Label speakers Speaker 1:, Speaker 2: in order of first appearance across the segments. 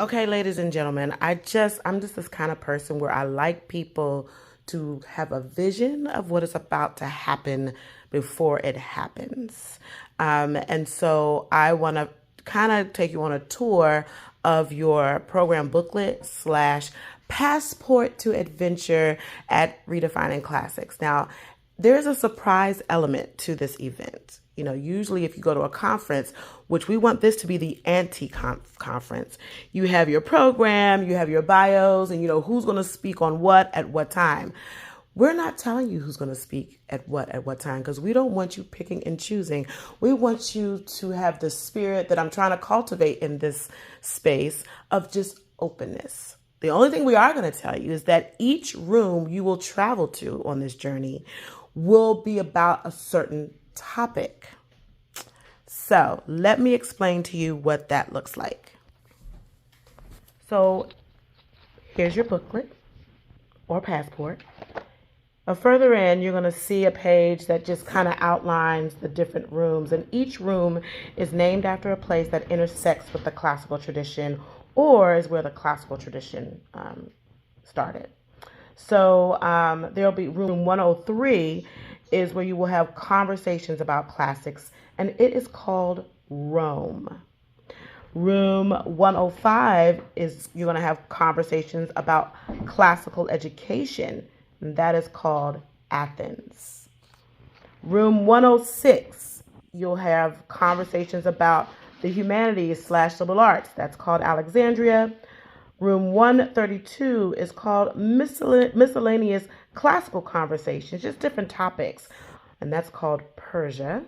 Speaker 1: Okay, ladies and gentlemen, I'm just this kind of person where I like people to have a vision of what is about to happen before it happens. And so I want to kind of take you on a tour of your program booklet slash passport to adventure at Redefining Classics. Now, there's a surprise element to this event. Usually if you go to a conference, which we want this to be the anti-conference, you have your program, you have your bios, and you know who's going to speak on what at what time. We're not telling you who's going to speak at what time, because we don't want you picking and choosing. We want you to have the spirit that I'm trying to cultivate in this space of just openness. The only thing we are going to tell you is that each room you will travel to on this journey will be about a certain topic. So let me explain to you what that looks like. So here's your booklet or passport. Further in, you're going to see a page that just kind of outlines the different rooms. And each room is named after a place that intersects with the classical tradition or is where the classical tradition started. So there'll be room 103 is where you will have conversations about classics, and it is called Rome. Room 105 is you're going to have conversations about classical education, and that is called Athens. Room 106, you'll have conversations about the humanities / liberal arts. That's called Alexandria. Room 132 is called miscellaneous classical conversations, just different topics, and that's called Persia.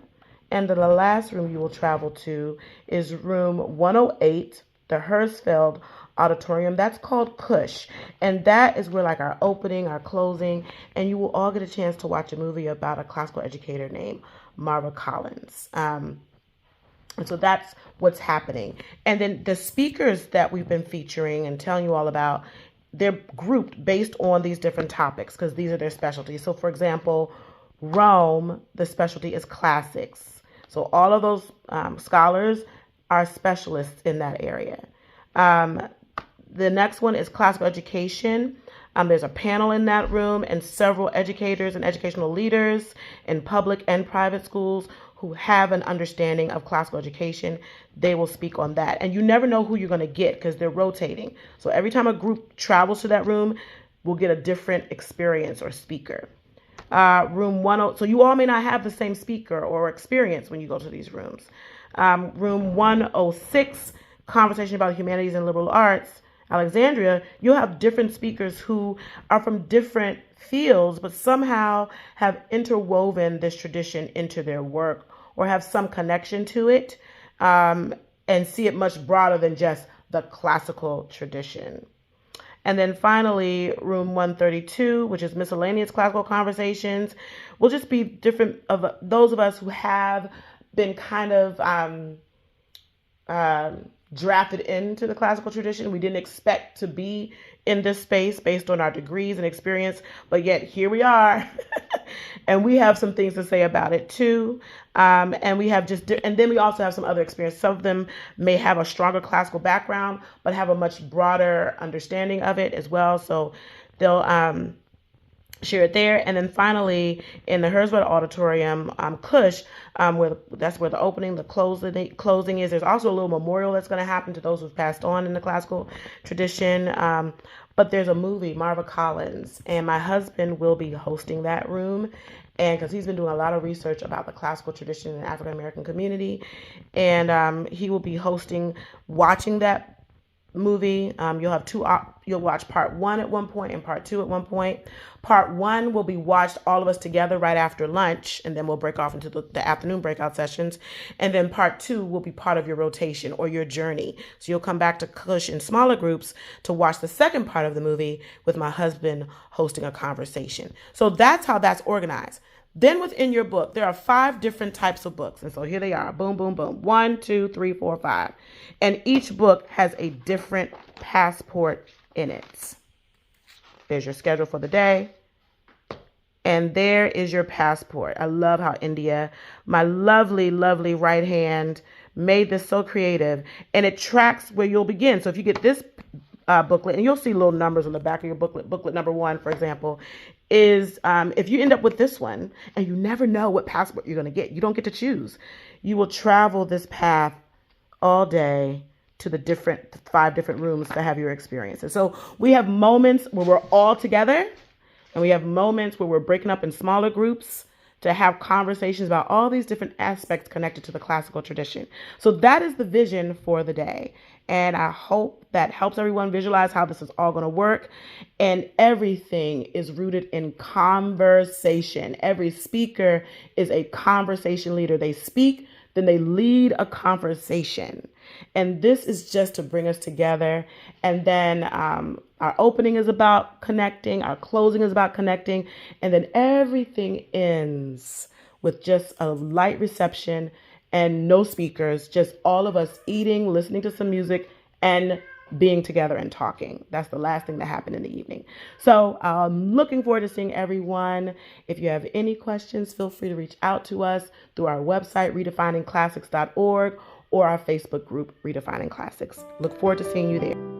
Speaker 1: And then the last room you will travel to is room 108, the Herzfeld Auditorium. That's called Kush, and that is where like our opening, our closing, and you will all get a chance to watch a movie about a classical educator named Marva Collins. And so that's what's happening. And then the speakers that we've been featuring and telling you all about, they're grouped based on these different topics because these are their specialties. So for example, Rome, the specialty is classics. So all of those scholars are specialists in that area. The next one is classical education. There's a panel in that room and several educators and educational leaders in public and private schools who have an understanding of classical education. They will speak on that. And you never know who you're going to get because they're rotating. So every time a group travels to that room, we'll get a different experience or speaker. Room 10, so you all may not have the same speaker or experience when you go to these rooms. Room 106, conversation about humanities and liberal arts. Alexandria, you'll have different speakers who are from different fields, but somehow have interwoven this tradition into their work or have some connection to it and see it much broader than just the classical tradition. And then finally, room 132, which is miscellaneous classical conversations, will just be different of those of us who have been kind of drafted into the classical tradition. We didn't expect to be in this space based on our degrees and experience, but yet here we are. And we have some things to say about it too. And we have and then we also have some other experience. Some of them may have a stronger classical background, but have a much broader understanding of it as well. So they'll share it there. And then finally, in the Herzfeld Auditorium, Kush, that's where the opening, the closing is. There's also a little memorial that's going to happen to those who've passed on in the classical tradition. But there's a movie, Marva Collins, and my husband will be hosting that room. And because he's been doing a lot of research about the classical tradition in the African American community, and he will be watching that movie. You'll have you'll watch part 1 at one point and part 2 at one point. Part 1 will be watched all of us together right after lunch, and then we'll break off into the afternoon breakout sessions. And then part 2 will be part of your rotation or your journey. So you'll come back to Kush in smaller groups to watch the second part of the movie with my husband hosting a conversation. So that's how that's organized. Then within your book, there are 5 different types of books. And so here they are. Boom, boom, boom. 1, 2, 3, 4, 5. And each book has a different passport in it. There's your schedule for the day. And there is your passport. I love how India, my lovely, lovely right hand, made this so creative, and it tracks where you'll begin. So if you get this booklet, and you'll see little numbers on the back of your booklet. Booklet number 1, for example, is if you end up with this one and you never know what passport you're going to get, you don't get to choose. You will travel this path all day to the 5 different rooms to have your experiences. So we have moments where we're all together, and we have moments where we're breaking up in smaller groups to have conversations about all these different aspects connected to the classical tradition. So that is the vision for the day. And I hope that helps everyone visualize how this is all going to work. And everything is rooted in conversation. Every speaker is a conversation leader. They speak, then they lead a conversation. And this is just to bring us together. And then our opening is about connecting. Our closing is about connecting. And then everything ends with just a light reception and no speakers, just all of us eating, listening to some music, and being together and talking. That's the last thing that happened in the evening. So I'm looking forward to seeing everyone. If you have any questions, feel free to reach out to us through our website, redefiningclassics.org, or our Facebook group, Redefining Classics. Look forward to seeing you there.